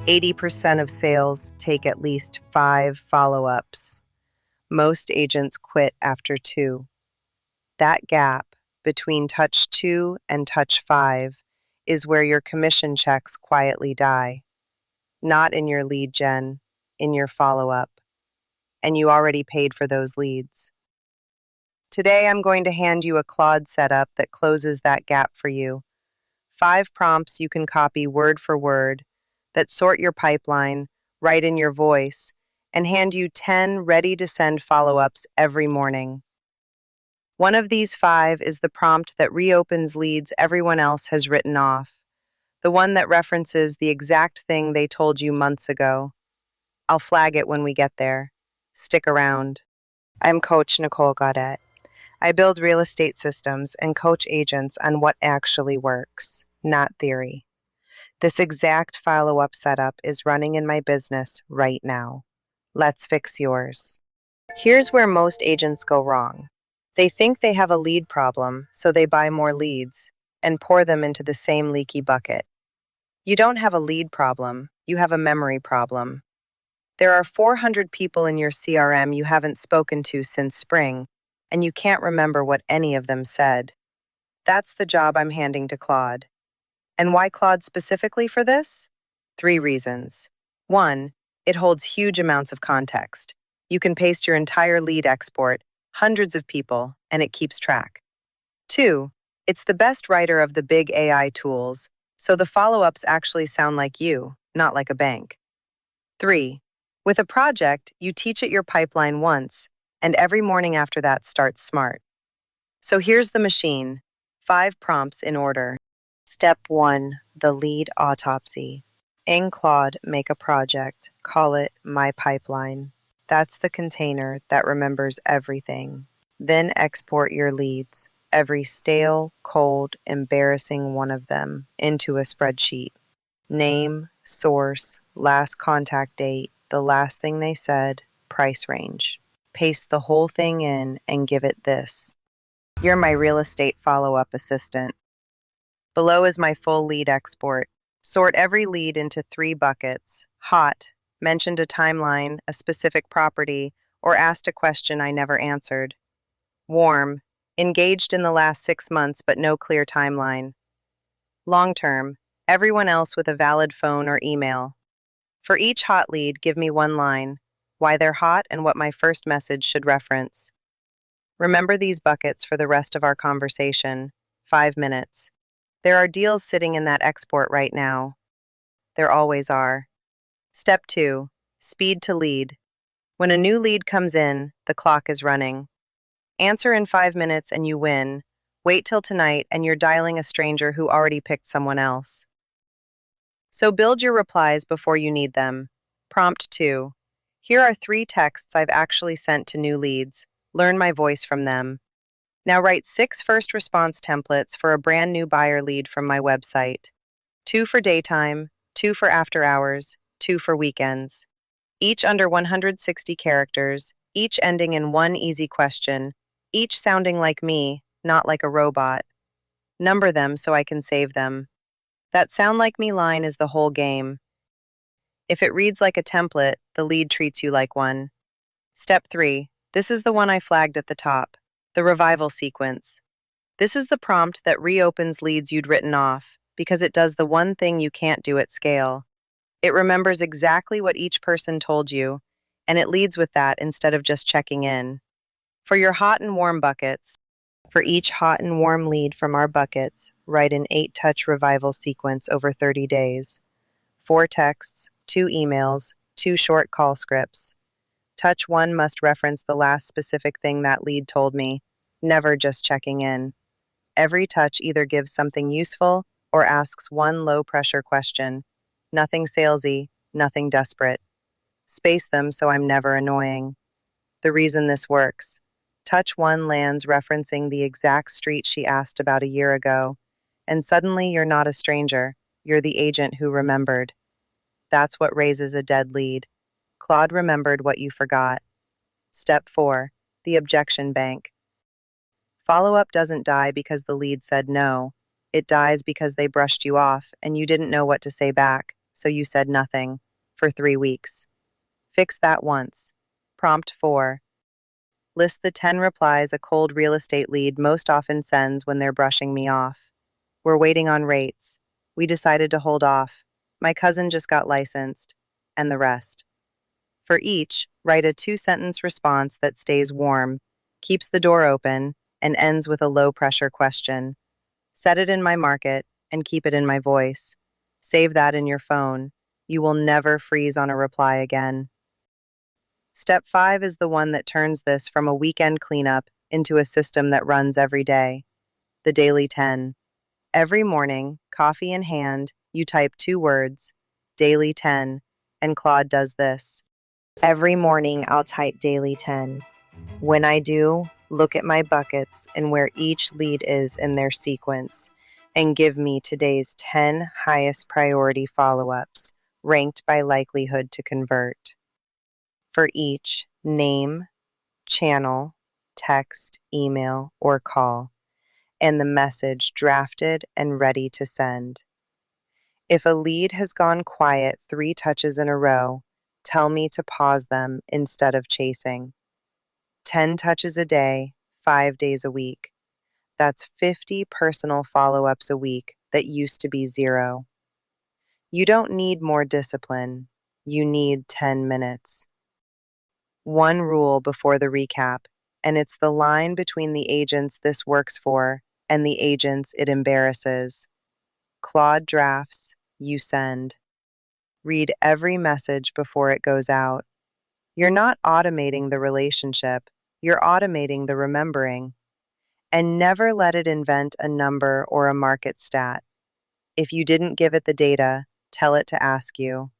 80% of sales take at least 5 follow-ups. Most agents quit after 2. That gap between touch 2 and touch 5 is where your commission checks quietly die. Not in your lead gen, in your follow-up. And you already paid for those leads. Today, I'm going to hand you a Claude setup that closes that gap for you. 5 prompts you can copy word for word that sort your pipeline, write in your voice, and hand you 10 ready-to-send follow-ups every morning. One of these 5 is the prompt that reopens leads everyone else has written off, the one that references the exact thing they told you months ago. I'll flag it when we get there. Stick around. I'm Coach Nicole Gaudet. I build real estate systems and coach agents on what actually works, not theory. This exact follow-up setup is running in my business right now. Let's fix yours. Here's where most agents go wrong. They think they have a lead problem, so they buy more leads and pour them into the same leaky bucket. You don't have a lead problem, you have a memory problem. There are 400 people in your CRM you haven't spoken to since spring, and you can't remember what any of them said. That's the job I'm handing to Claude. And why Claude specifically for this? 3 reasons. 1, it holds huge amounts of context. You can paste your entire lead export, hundreds of people, and it keeps track. 2, it's the best writer of the big AI tools, so the follow-ups actually sound like you, not like a bank. 3, with a project, you teach it your pipeline once, and every morning after that starts smart. So here's the machine. 5 prompts in order. Step 1, the lead autopsy. In Claude, make a project. Call it My Pipeline. That's the container that remembers everything. Then export your leads, every stale, cold, embarrassing one of them, into a spreadsheet. Name, source, last contact date, the last thing they said, price range. Paste the whole thing in and give it this. You're my real estate follow-up assistant. Below is my full lead export. Sort every lead into 3 buckets. Hot, mentioned a timeline, a specific property, or asked a question I never answered. Warm, engaged in the last 6 months but no clear timeline. Long-term, everyone else with a valid phone or email. For each hot lead, give me 1 line, why they're hot and what my first message should reference. Remember these buckets for the rest of our conversation. 5 minutes. There are deals sitting in that export right now. There always are. Step 2, speed to lead. When a new lead comes in, the clock is running. Answer in 5 minutes and you win. Wait till tonight and you're dialing a stranger who already picked someone else. So build your replies before you need them. Prompt 2. Here are 3 texts I've actually sent to new leads. Learn my voice from them. Now write 6 first response templates for a brand new buyer lead from my website. 2 for daytime, 2 for after hours, 2 for weekends. Each under 160 characters, each ending in 1 easy question, each sounding like me, not like a robot. Number them so I can save them. That sound like me line is the whole game. If it reads like a template, the lead treats you like one. Step 3. This is the one I flagged at the top. The revival sequence. This is the prompt that reopens leads you'd written off, because it does the one thing you can't do at scale. It remembers exactly what each person told you, and it leads with that instead of just checking in. For your hot and warm buckets, for each hot and warm lead from our buckets, write an 8-touch revival sequence over 30 days. 4 texts, 2 emails, 2 short call scripts. Touch 1 must reference the last specific thing that lead told me, never just checking in. Every touch either gives something useful or asks 1 low-pressure question. Nothing salesy, nothing desperate. Space them so I'm never annoying. The reason this works. Touch 1 lands referencing the exact street she asked about a year ago, and suddenly you're not a stranger, you're the agent who remembered. That's what raises a dead lead. Claude remembered what you forgot. Step 4, the objection bank. Follow-up doesn't die because the lead said no. It dies because they brushed you off and you didn't know what to say back, so you said nothing for 3 weeks. Fix that once. Prompt 4. List the 10 replies a cold real estate lead most often sends when they're brushing me off. We're waiting on rates. We decided to hold off. My cousin just got licensed. And the rest. For each, write a 2-sentence response that stays warm, keeps the door open, and ends with a low-pressure question. Set it in my market and keep it in my voice. Save that in your phone. You will never freeze on a reply again. Step 5 is the one that turns this from a weekend cleanup into a system that runs every day. The Daily 10. Every morning, coffee in hand, you type 2 words, Daily 10, and Claude does this. Every morning, I'll type Daily 10. When I do, look at my buckets and where each lead is in their sequence, and give me today's 10 highest priority follow-ups, ranked by likelihood to convert. For each, name, channel, text, email, or call, and the message drafted and ready to send. If a lead has gone quiet 3 touches in a row, tell me to pause them instead of chasing. 10 touches a day, 5 days a week. That's 50 personal follow-ups a week that used to be 0. You don't need more discipline. You need 10 minutes. One rule before the recap, and it's the line between the agents this works for and the agents it embarrasses. Claude drafts, you send. Read every message before it goes out. You're not automating the relationship, you're automating the remembering. And never let it invent a number or a market stat. If you didn't give it the data, tell it to ask you.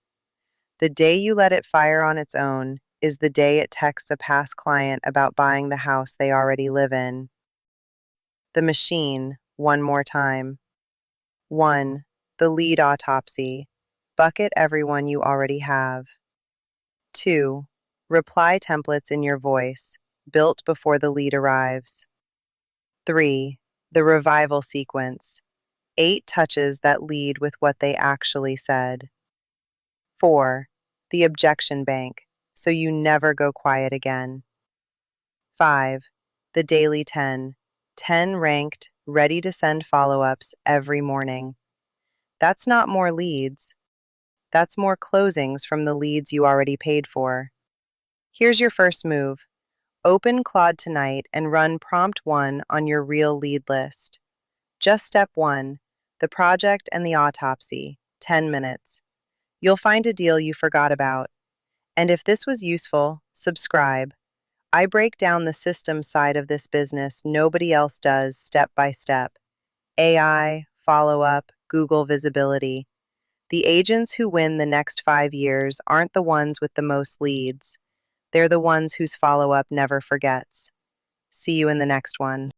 The day you let it fire on its own is the day it texts a past client about buying the house they already live in. The machine, one more time. 1. The lead autopsy. Bucket everyone you already have. 2. Reply templates in your voice, built before the lead arrives. 3. The revival sequence. 8 touches that lead with what they actually said. 4. The objection bank, so you never go quiet again. 5. The daily 10. 10 ranked, ready to send follow-ups every morning. That's not more leads. That's more closings from the leads you already paid for. Here's your first move. Open Claude tonight and run prompt 1 on your real lead list. Just step 1, the project and the autopsy, 10 minutes. You'll find a deal you forgot about. And if this was useful, subscribe. I break down the system side of this business nobody else does step by step. AI, follow-up, Google visibility. The agents who win the next 5 years aren't the ones with the most leads. They're the ones whose follow-up never forgets. See you in the next one.